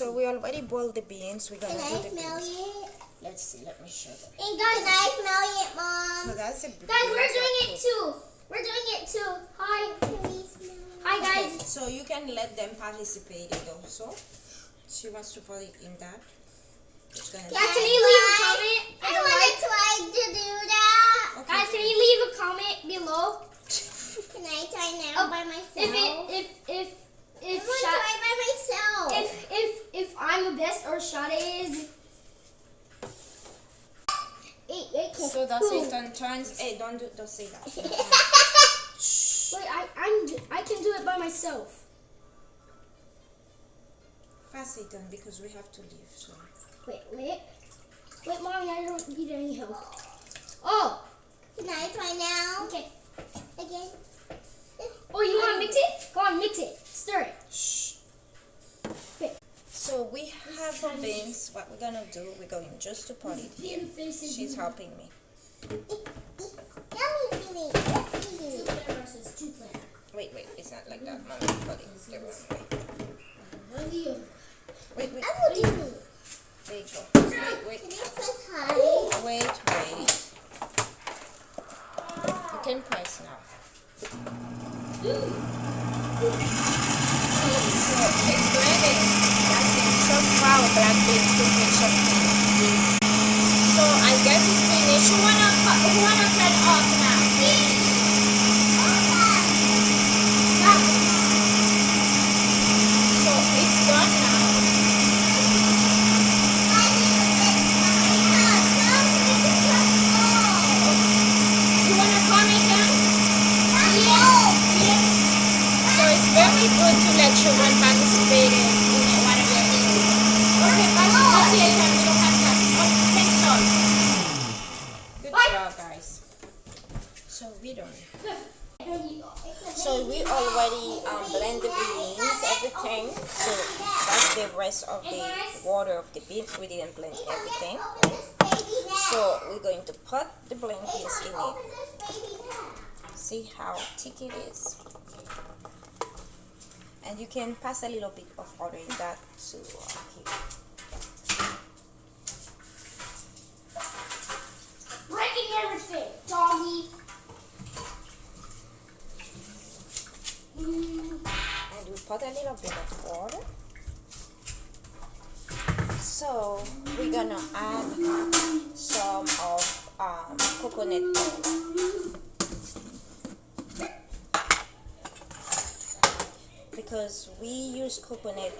So we already boiled the beans. We're gonna do the smell beans. it? Let's see. Let me show them. Hey guys, I smell it, Mom. So that's the Guys, we're doing it too. We're doing it too. Hi. Hi guys. Okay, so you can let them participate in it also. She wants to put it in that. It's gonna Guys, can you leave a comment? I want to try to do that. Okay. Guys, can you leave a comment below? Can I try now by myself? If try by myself. If I'm the best or Sade is. So that's it on turns. Hey, don't say that. Wait, I can do it by myself. Fast it done because we have to leave. So Wait, Mommy, I don't need any help. Oh, can I try now? Okay. Again. Oh, you want to mix it? Go on, mix it. Stir it. Shh. Okay. So we have our beans. What we're gonna do? We're going just to put it here. She's helping me. Wait, it's not like that. Mommy, put it the wrong way. Wait. There you go. Wait. You can press now. So it's blended. That's it. So far, black beans signature. So I guess it's finished. Who wanna turn off now? So it's done now. You wanna comment down? So it's very good to let children participate in whatever you're doing. Okay, guys, that's it. We don't have that. Oh, thanks, Sol. Good job, guys. So we done. So we already blend the beans, everything. So that's the rest of the water of the beans. We didn't blend everything. So we're going to put the blend beans in it. See how thick it is. And you can pass a little bit of water in that to here. Breaking everything, doggy. And we put a little bit of water. So we're gonna add some of coconut powder. Because we use coconut